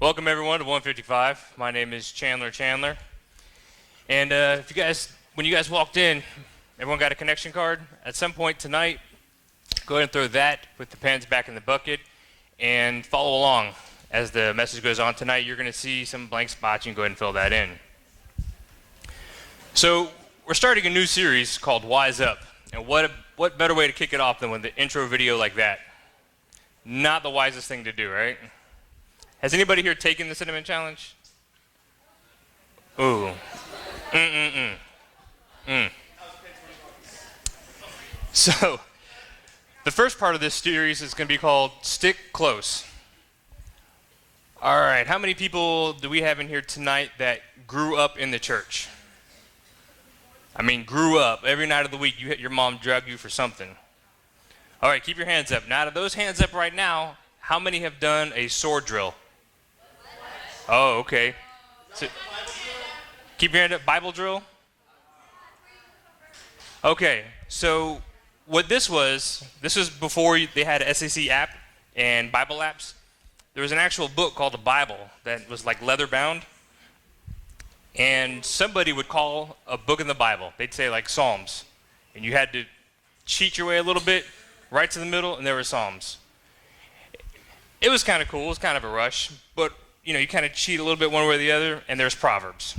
Welcome everyone to 155. My name is Chandler. And when you guys walked in, everyone got a connection card? At some point tonight, go ahead and throw that with the pens back in the bucket and follow along. As the message goes on tonight, you're going to see some blank spots. You can go ahead and fill that in. So we're starting a new series called Wise Up. And what better way to kick it off than with the intro video like that? Not the wisest thing to do, right? Has anybody here taken the cinnamon challenge? Ooh. So, the first part of this series is going to be called Stick Close. All right, how many people do we have in here tonight that grew up in the church? I mean, grew up. Every night of the week, your mom drugged you for something. All right, keep your hands up. Now, out of those hands up right now, how many have done a sword drill? Oh, okay. So, keep your hand up. Bible drill? Okay, so what this was before they had an SAC app and Bible apps. There was an actual book called the Bible that was like leather bound. And somebody would call a book in the Bible. They'd say like Psalms. And you had to cheat your way a little bit, right to the middle, and there were Psalms. It was kind of cool. It was kind of a rush. But, you kind of cheat a little bit one way or the other, and there's Proverbs.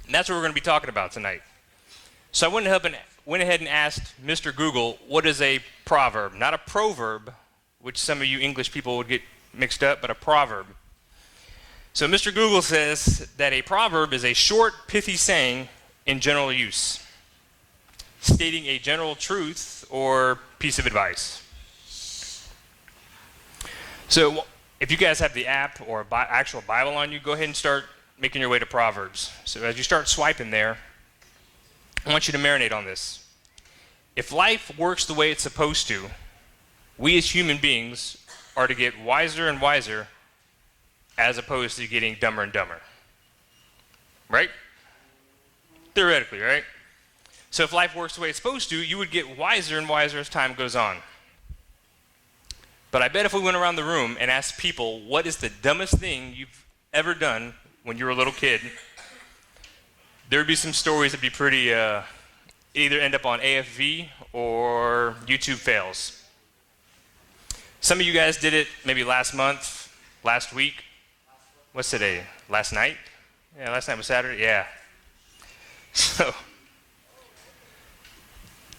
And that's what we're going to be talking about tonight. So I went ahead and asked Mr. Google, what is a proverb? Not a proverb, which some of you English people would get mixed up, but a proverb. So Mr. Google says that a proverb is a short, pithy saying in general use, stating a general truth or piece of advice. So if you guys have the app or actual Bible on you, go ahead and start making your way to Proverbs. So as you start swiping there, I want you to marinate on this. If life works the way it's supposed to, we as human beings are to get wiser and wiser as opposed to getting dumber and dumber. Right? Theoretically, right? So if life works the way it's supposed to, you would get wiser and wiser as time goes on. But I bet if we went around the room and asked people, what is the dumbest thing you've ever done when you were a little kid, there would be some stories that would be pretty, either end up on AFV or YouTube fails. Some of you guys did it maybe last month, last week. What's today? Last night? Yeah, last night was Saturday? Yeah. So,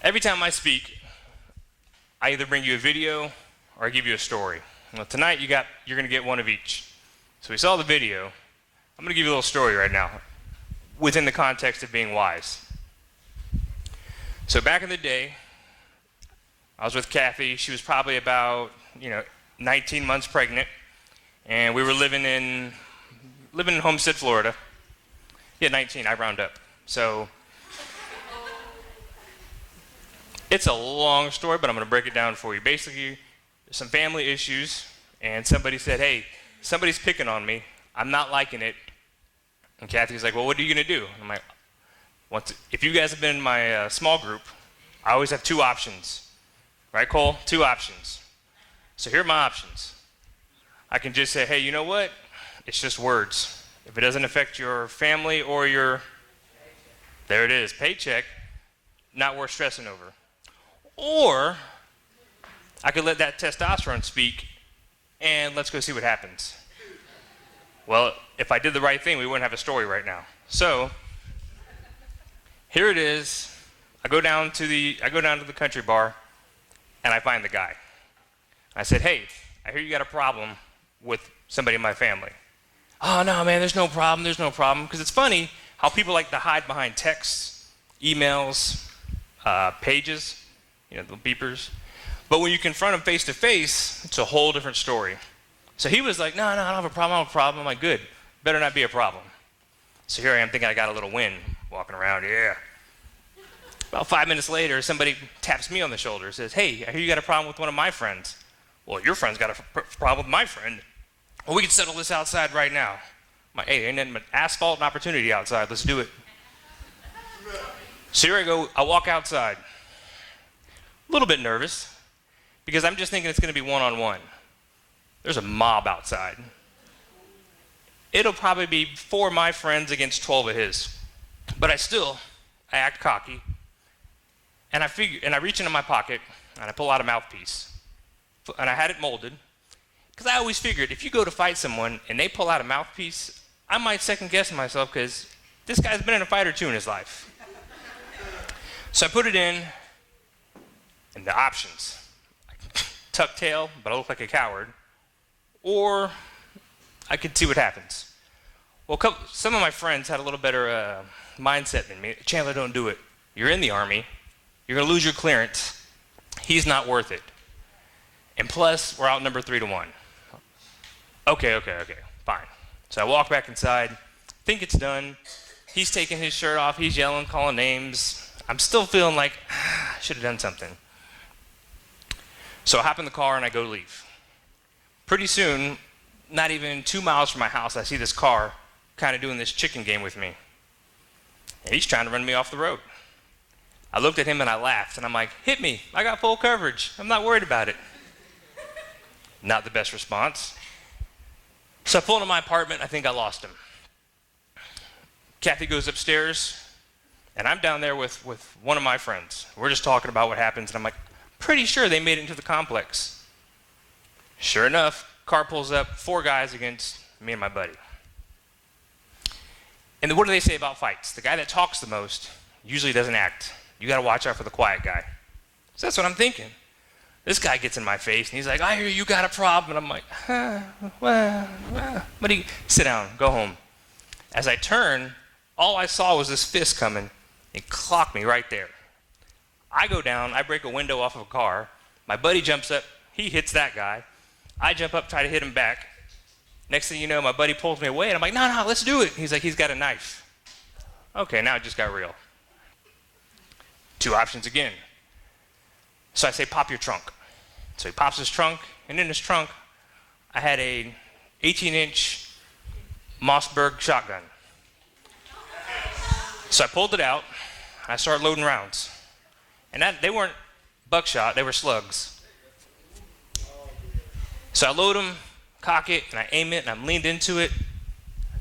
every time I speak, I either bring you a video or I give you a story. Well, tonight you're going to get one of each. So we saw the video. I'm going to give you a little story right now within the context of being wise. So back in the day, I was with Kathy. She was probably about, 19 months pregnant, and we were living in Homestead, Florida. Yeah, 19, I round up. So it's a long story, but I'm going to break it down for you. Basically, there's some family issues, and somebody said, hey, somebody's picking on me. I'm not liking it. And Kathy's like, well, what are you going to do? I'm like, if you guys have been in my small group, I always have two options. Right, Cole? Two options. So here are my options. I can just say, hey, you know what? It's just words. If it doesn't affect your family or there it is, paycheck, not worth stressing over. Or I could let that testosterone speak and let's go see what happens. Well, if I did the right thing, we wouldn't have a story right now. So here it is. I go down to the country bar and I find the guy. I said, hey, I hear you got a problem with somebody in my family. Oh, no, man, there's no problem. Because it's funny how people like to hide behind texts, emails, pages, the beepers. But when you confront them face to face, it's a whole different story. So he was like, no, I don't have a problem. I'm like, good. Better not be a problem. So here I am thinking I got a little win, walking around, yeah. About 5 minutes later, somebody taps me on the shoulder, says, hey, I hear you got a problem with one of my friends. Well, your friend's got a problem with my friend. Well, we can settle this outside right now. I'm like, hey, ain't nothing but asphalt and opportunity outside. Let's do it. So here I go. I walk outside. A little bit nervous because I'm just thinking it's going to be one-on-one. There's a mob outside. it'll probably be 4 of my friends against 12 of his. But I act cocky, and I reach into my pocket, and I pull out a mouthpiece. And I had it molded, because I always figured if you go to fight someone and they pull out a mouthpiece, I might second guess myself, because this guy's been in a fight or two in his life. So I put it in, and the options. Tuck tail, but I look like a coward, or I could see what happens. Well, some of my friends had a little better mindset than me. Chandler, don't do it. You're in the Army. You're going to lose your clearance. He's not worth it. And plus, we're outnumbered 3-1. Okay, fine. So I walk back inside, think it's done. He's taking his shirt off. He's yelling, calling names. I'm still feeling like, I should have done something. So I hop in the car and I go leave. Pretty soon, not even 2 miles from my house, I see this car kind of doing this chicken game with me. And he's trying to run me off the road. I looked at him and I laughed, and I'm like, hit me. I got full coverage. I'm not worried about it. Not the best response. So I pull into my apartment. I think I lost him. Kathy goes upstairs, and I'm down there with one of my friends. We're just talking about what happens, and I'm like, pretty sure they made it into the complex. Sure enough, car pulls up, 4 guys against me and my buddy. And what do they say about fights? The guy that talks the most usually doesn't act. You got to watch out for the quiet guy. So that's what I'm thinking. This guy gets in my face, and he's like, I hear you got a problem. And I'm like, buddy, sit down, go home. As I turn, all I saw was this fist coming and clocked me right there. I go down, I break a window off of a car. My buddy jumps up, he hits that guy. I jump up, try to hit him back. Next thing you know, my buddy pulls me away, and I'm like, no, let's do it. He's like, he's got a knife. Okay, now it just got real. 2 options again. So I say, pop your trunk. So he pops his trunk, and in his trunk, I had a 18-inch Mossberg shotgun. So I pulled it out, and I started loading rounds. And they weren't buckshot, they were slugs. So I load them, cock it, and I aim it, and I'm leaned into it.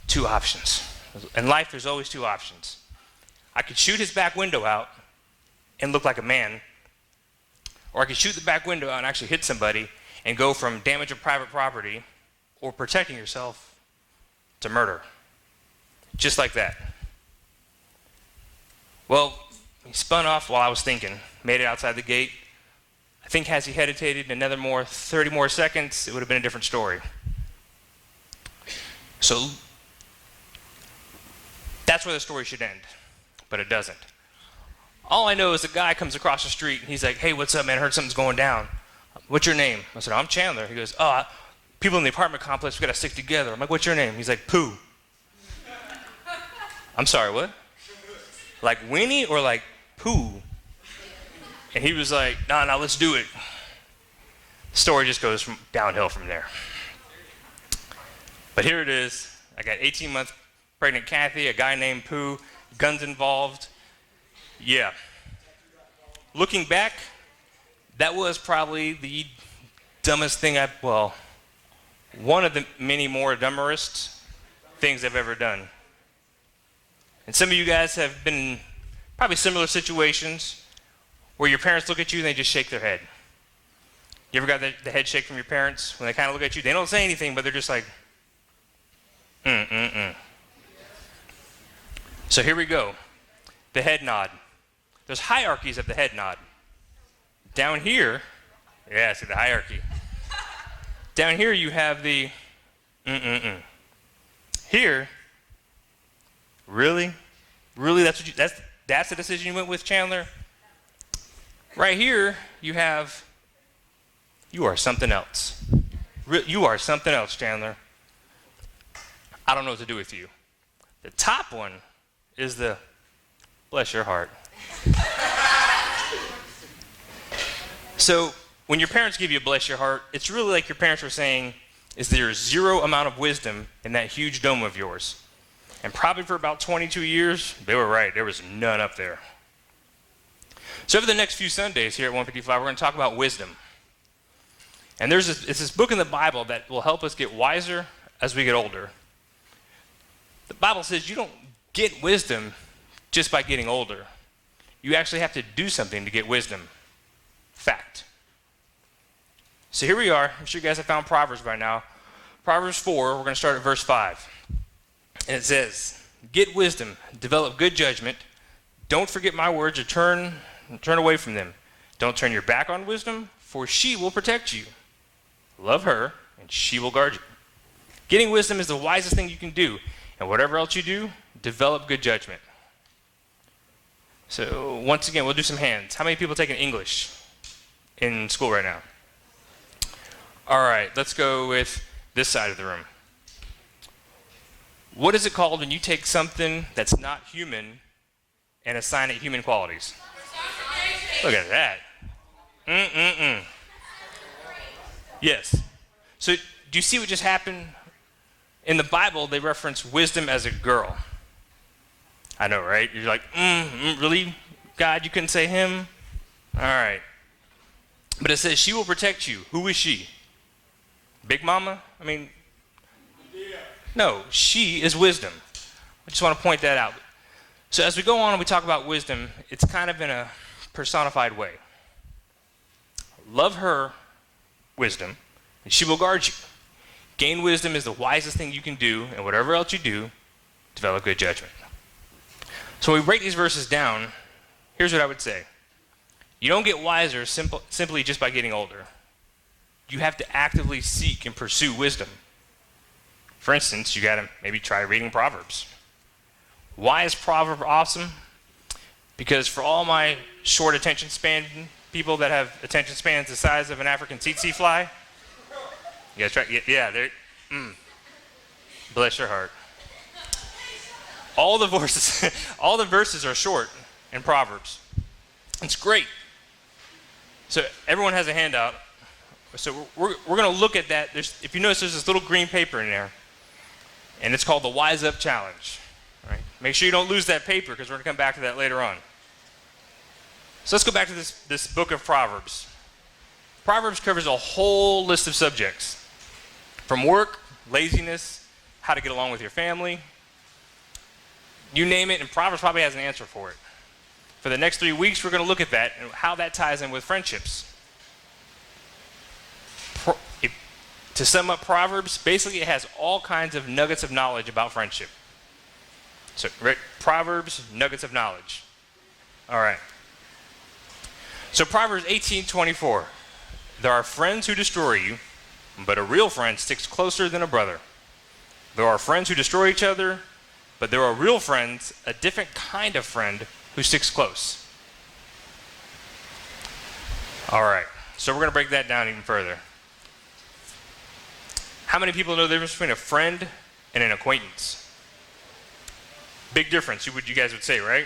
2 options. In life, there's always 2 options. I could shoot his back window out and look like a man, or I could shoot the back window out and actually hit somebody and go from damage of private property or protecting yourself to murder. Just like that. Well, he spun off while I was thinking, made it outside the gate. I think as he hesitated another 30 more seconds, it would have been a different story. So that's where the story should end, but it doesn't. All I know is a guy comes across the street, and he's like, hey, what's up, man? I heard something's going down. What's your name? I said, I'm Chandler. He goes, people in the apartment complex, we got to stick together. I'm like, what's your name? He's like, Pooh. I'm sorry, what? Like Winnie or like Pooh? And he was like, no, let's do it. The story just goes downhill from there. But here it is. I got 18-month pregnant Kathy, a guy named Pooh, guns involved. Yeah. Looking back, that was probably the dumbest thing one of the many more dumberest things I've ever done. And some of you guys have been in probably similar situations where your parents look at you and they just shake their head. You ever got the head shake from your parents? When they kind of look at you, they don't say anything, but they're just like, So here we go. The head nod. There's hierarchies of the head nod. Down here, see the hierarchy. Down here you have the Here, really? Really, that's the decision you went with, Chandler? Right here, you have, you are something else. You are something else, Chandler. I don't know what to do with you. The top one is the, bless your heart. So when your parents give you a bless your heart, it's really like your parents were saying, is there 0 amount of wisdom in that huge dome of yours? And probably for about 22 years, they were right. There was none up there. So over the next few Sundays here at 155, we're going to talk about wisdom. And it's this book in the Bible that will help us get wiser as we get older. The Bible says you don't get wisdom just by getting older. You actually have to do something to get wisdom. Fact. So here we are. I'm sure you guys have found Proverbs by now. Proverbs 4, we're going to start at verse 5. And it says, get wisdom, develop good judgment. Don't forget my words or turn away from them. Don't turn your back on wisdom, for she will protect you. Love her, and she will guard you. Getting wisdom is the wisest thing you can do. And whatever else you do, develop good judgment. So once again, we'll do some hands. How many people taking English in school right now? All right, let's go with this side of the room. What is it called when you take something that's not human and assign it human qualities? Look at that. Yes. So do you see what just happened? In the Bible, they reference wisdom as a girl. I know, right? You're like, really? God, you couldn't say him? All right. But it says she will protect you. Who is she? Big Mama? I mean, no, she is wisdom. I just want to point that out. So as we go on and we talk about wisdom, it's kind of in a personified way. Love her, wisdom, and she will guard you. Gain wisdom is the wisest thing you can do, and whatever else you do, develop good judgment. So when we break these verses down, here's what I would say. You don't get wiser simply just by getting older. You have to actively seek and pursue wisdom. For instance, you got to maybe try reading Proverbs. Why is Proverbs awesome? Because for all my short attention span people that have attention spans the size of an African tsetse fly, you guys try? Yeah, they're. Bless your heart. All the verses are short in Proverbs. It's great. So everyone has a handout. So we're going to look at that. If you notice, there's this little green paper in there, and it's called the Wise Up Challenge. Right? Make sure you don't lose that paper because we're going to come back to that later on. So let's go back to this book of Proverbs. Proverbs covers a whole list of subjects. From work, laziness, how to get along with your family. You name it, and Proverbs probably has an answer for it. For the next 3 weeks, we're going to look at that and how that ties in with friendships. To sum up Proverbs, basically it has all kinds of nuggets of knowledge about friendship. So, Proverbs, nuggets of knowledge. All right. So Proverbs 18:24. There are friends who destroy you, but a real friend sticks closer than a brother. There are friends who destroy each other, but there are real friends, a different kind of friend who sticks close. All right, so we're going to break that down even further. How many people know the difference between a friend and an acquaintance? Big difference, you guys would say, right?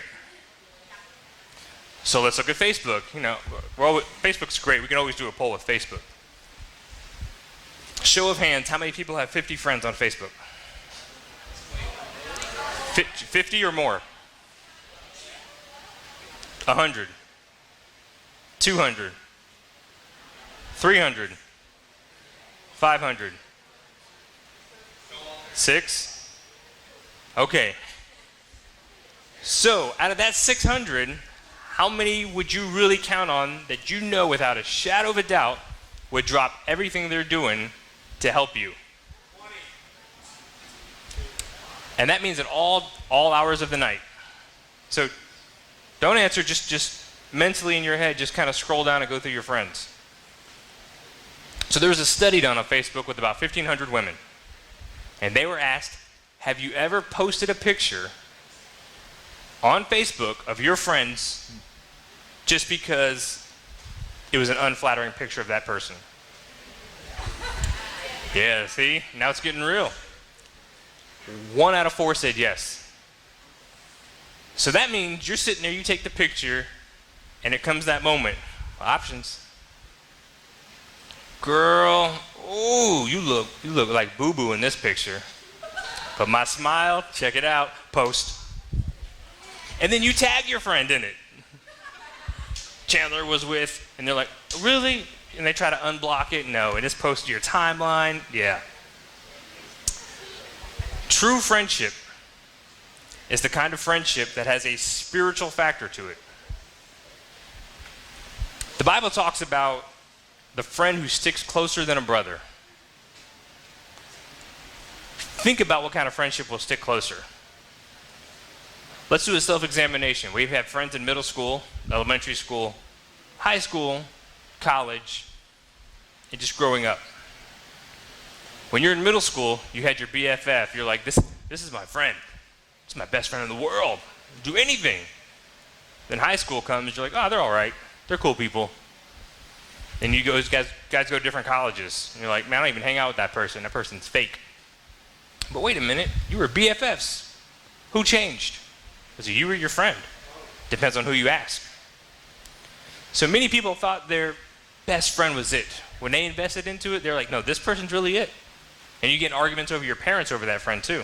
So let's look at Facebook. Facebook's great. We can always do a poll with Facebook. Show of hands, how many people have 50 friends on Facebook? 50 or more? 100? 200? 300? 500? 6? Okay. So, out of that 600, how many would you really count on that you know without a shadow of a doubt would drop everything they're doing to help you? 20. And that means at all hours of the night. So don't answer, just mentally in your head, just kind of scroll down and go through your friends. So there was a study done on Facebook with about 1,500 women. And they were asked, have you ever posted a picture on Facebook of your friends just because it was an unflattering picture of that person? Yeah, see? Now it's getting real. 1 out of 4 said yes. So that means you're sitting there, you take the picture, and it comes that moment. Options. Girl, ooh, you look like boo-boo in this picture. But my smile, check it out, post. And then you tag your friend in it. Chandler was with, and they're like, really? And they try to unblock it. No, it is posted to your timeline. Yeah. True friendship is the kind of friendship that has a spiritual factor to it. The Bible talks about the friend who sticks closer than a brother. Think about what kind of friendship will stick closer. Let's do a self-examination. We've had friends in middle school, elementary school, high school, college, and just growing up. When you're in middle school, you had your BFF. You're like, this is my friend. It's my best friend in the world. Do anything. Then high school comes, you're like, oh, they're all right. They're cool people. And you guys go to different colleges. And you're like, man, I don't even hang out with that person. That person's fake. But wait a minute, you were BFFs. Who changed? Was it you or your friend? Depends on who you ask. So many people thought their best friend was it. When they invested into it, they're like, no, this person's really it. And you get in arguments over your parents over that friend too.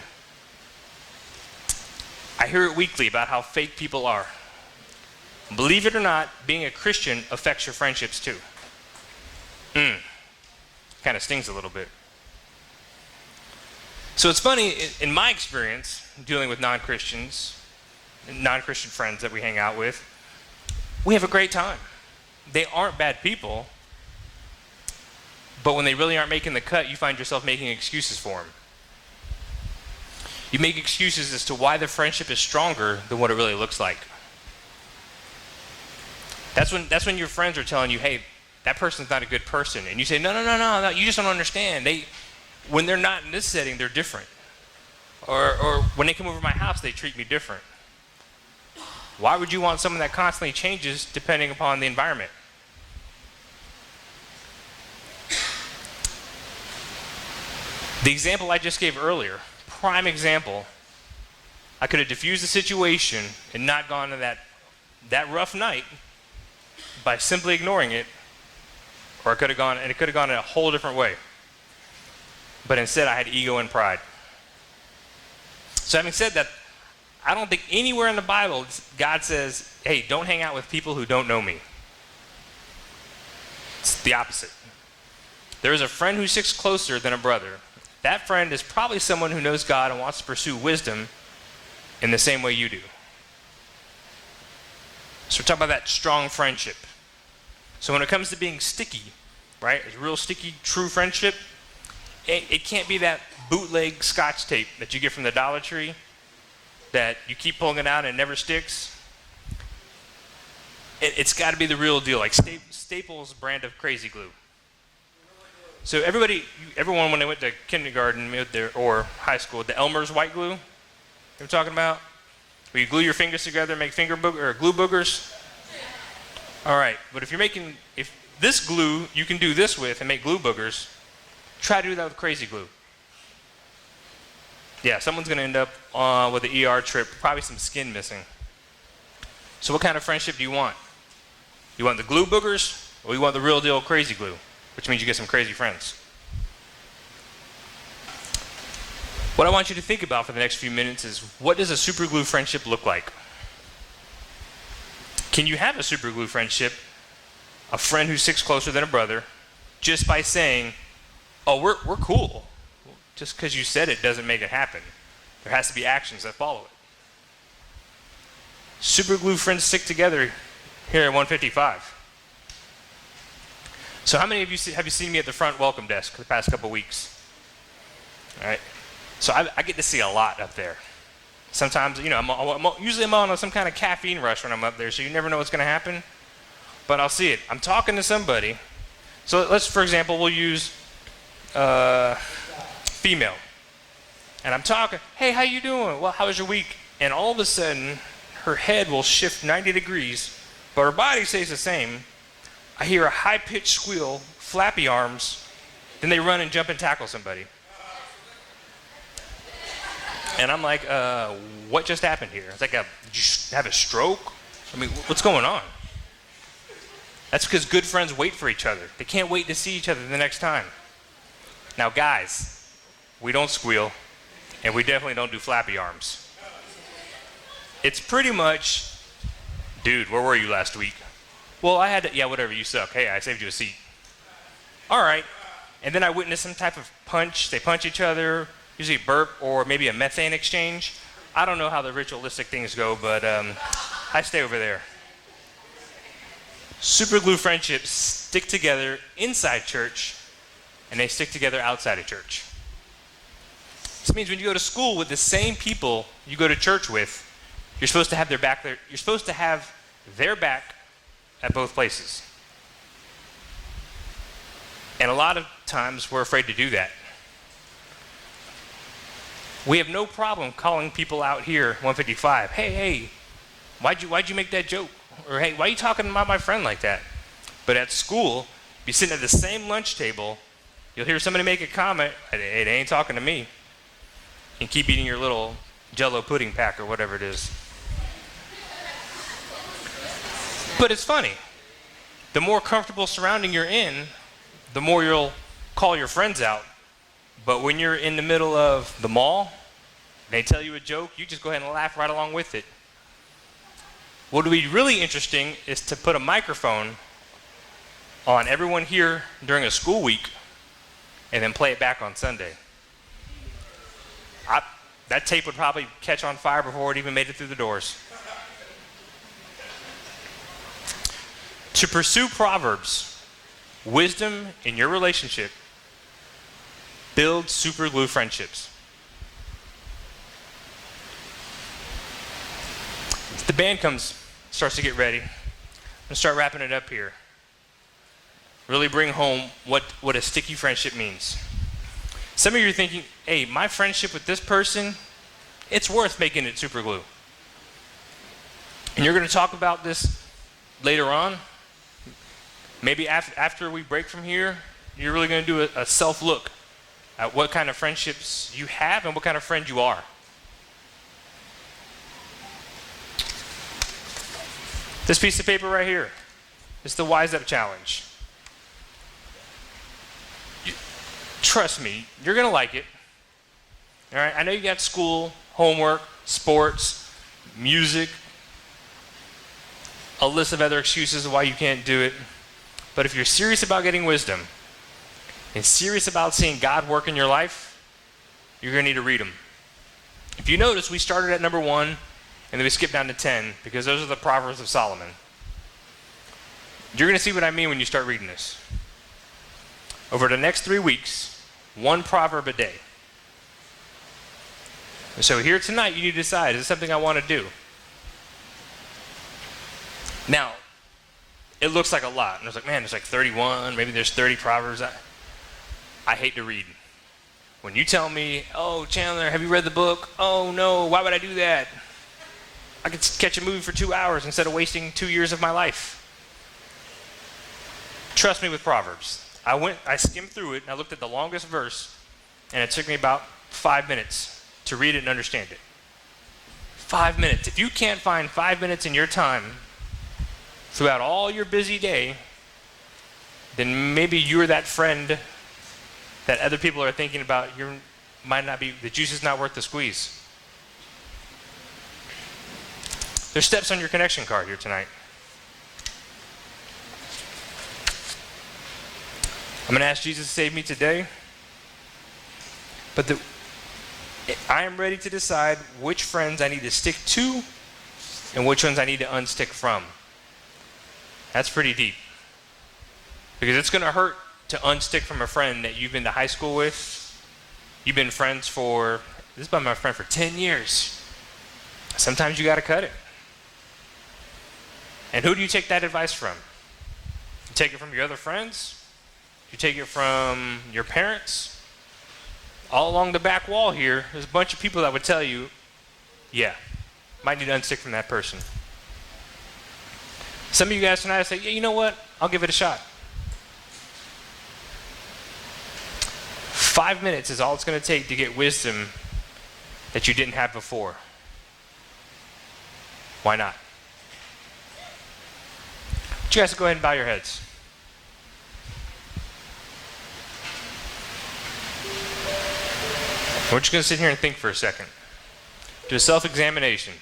I hear it weekly about how fake people are. Believe it or not, being a Christian affects your friendships too. Kind of stings a little bit. So it's funny, in my experience, dealing with non-Christian friends that we hang out with, we have a great time. They aren't bad people, but when they really aren't making the cut, you find yourself making excuses for them. You make excuses as to why the friendship is stronger than what it really looks like. That's when your friends are telling you, hey, that person's not a good person. And you say, no, you just don't understand. When they're not in this setting, they're different. Or when they come over to my house, they treat me different. Why would you want someone that constantly changes depending upon the environment? The example I just gave earlier, prime example, I could have diffused the situation and not gone to that rough night by simply ignoring it, or it could have gone in a whole different way. But instead I had ego and pride. So having said that, I don't think anywhere in the Bible God says, hey, don't hang out with people who don't know me. It's the opposite. There is a friend who sticks closer than a brother. That friend is probably someone who knows God and wants to pursue wisdom in the same way you do. So we're talking about that strong friendship. So when it comes to being sticky, right, a real sticky, true friendship, it can't be that bootleg Scotch tape that you get from the Dollar Tree that you keep pulling it out and it never sticks. It's got to be the real deal, like Staples' brand of crazy glue. So everyone when they went to kindergarten or high school, the Elmer's white glue, you know what I'm talking about? Where you glue your fingers together and make glue boogers? All right, but if this glue you can do this with and make glue boogers, try to do that with crazy glue. Yeah, someone's going to end up with an ER trip, probably some skin missing. So what kind of friendship do you want? You want the glue boogers, or you want the real deal crazy glue, which means you get some crazy friends? What I want you to think about for the next few minutes is, what does a super glue friendship look like? Can you have a super glue friendship, a friend who sticks closer than a brother, just by saying, oh, we're cool. Just because you said it doesn't make it happen. There has to be actions that follow it. Super glue friends stick together here at 155. So how many of you have you seen me at the front welcome desk for the past couple weeks? All right. So I get to see a lot up there. Sometimes, usually I'm on some kind of caffeine rush when I'm up there, so you never know what's going to happen. But I'll see it. I'm talking to somebody. So let's, for example, we'll use female. And I'm talking, hey, how you doing? Well, how was your week? And all of a sudden, her head will shift 90 degrees, but her body stays the same. I hear a high-pitched squeal, flappy arms, then they run and jump and tackle somebody. And I'm like, what just happened here? It's like, did you have a stroke? I mean, what's going on? That's because good friends wait for each other. They can't wait to see each other the next time. Now, guys, we don't squeal, and we definitely don't do flappy arms. It's pretty much, dude, where were you last week? Well, I had to, yeah, whatever, you suck. Hey, I saved you a seat. All right. And then I witnessed some type of punch. They punch each other, usually burp or maybe a methane exchange. I don't know how the ritualistic things go, but I stay over there. Super glue friendships stick together inside church, and they stick together outside of church. This means when you go to school with the same people you go to church with, you're supposed to have their back there. You're supposed to have their back at both places. And a lot of times we're afraid to do that. We have no problem calling people out here, 155. Hey, why'd you make that joke? Or hey, why are you talking about my friend like that? But at school, if you sit at the same lunch table, you'll hear somebody make a comment, hey, they ain't talking to me. And keep eating your little Jell-O pudding pack or whatever it is. But it's funny. The more comfortable surrounding you're in, the more you'll call your friends out. But when you're in the middle of the mall, they tell you a joke, you just go ahead and laugh right along with it. What would be really interesting is to put a microphone on everyone here during a school week and then play it back on Sunday. That tape would probably catch on fire before it even made it through the doors. To pursue Proverbs, wisdom in your relationship, build super glue friendships. The band starts to get ready. I'm going to start wrapping it up here. Really bring home what a sticky friendship means. Some of you are thinking, hey, my friendship with this person, it's worth making it super glue. And you're going to talk about this later on. Maybe after we break from here, you're really going to do a self-look at what kind of friendships you have and what kind of friend you are. This piece of paper right here is the Wise Up Challenge. Trust me, you're going to like it. All right, I know you got school, homework, sports, music, a list of other excuses of why you can't do it. But if you're serious about getting wisdom and serious about seeing God work in your life, you're going to need to read them. If you notice, we started at number 1 and then we skipped down to 10 because those are the Proverbs of Solomon. You're going to see what I mean when you start reading this. Over the next 3 weeks, 1 proverb a day. And so here tonight, you need to decide, is this something I want to do? Now, it looks like a lot. And it's like, man, there's like 31, maybe there's 30 proverbs. I hate to read. When you tell me, oh, Chandler, have you read the book? Oh, no, why would I do that? I could catch a movie for 2 hours instead of wasting 2 years of my life. Trust me with Proverbs. I skimmed through it, and I looked at the longest verse, and it took me about 5 minutes to read it and understand it. 5 minutes. If you can't find 5 minutes in your time throughout all your busy day, then maybe you're that friend that other people are thinking about. The juice is not worth the squeeze. There's steps on your connection card here tonight. I'm going to ask Jesus to save me today. But I am ready to decide which friends I need to stick to and which ones I need to unstick from. That's pretty deep. Because it's going to hurt to unstick from a friend that you've been to high school with. You've been friends this has been my friend for 10 years. Sometimes you got to cut it. And who do you take that advice from? You take it from your other friends? You take it from your parents? All along the back wall here, there's a bunch of people that would tell you, yeah, might need to unstick from that person. Some of you guys tonight say, yeah, you know what? I'll give it a shot. 5 minutes is all it's going to take to get wisdom that you didn't have before. Why not? But you guys go ahead and bow your heads. We're just going to sit here and think for a second. Do a self-examination.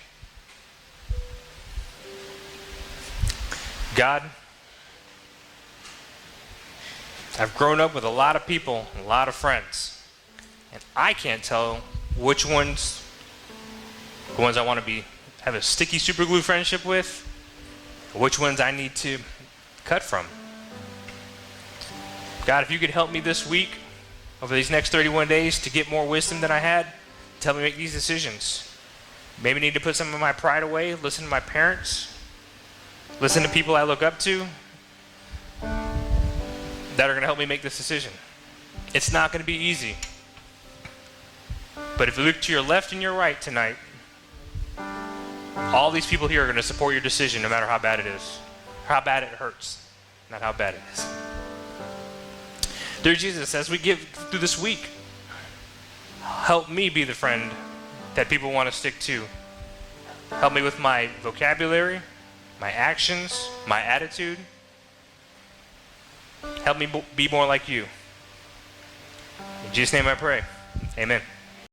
God, I've grown up with a lot of people, a lot of friends, and I can't tell which ones the ones I want to have a sticky super glue friendship with, which ones I need to cut from. God, if you could help me this week, over these next 31 days, to get more wisdom than I had, to help me make these decisions. Maybe need to put some of my pride away, listen to my parents, listen to people I look up to that are going to help me make this decision. It's not going to be easy. But if you look to your left and your right tonight, all these people here are going to support your decision no matter how bad it is. How bad it hurts, not how bad it is. Dear Jesus, as we give through this week, help me be the friend that people want to stick to. Help me with my vocabulary, my actions, my attitude. Help me be more like you. In Jesus' name I pray. Amen.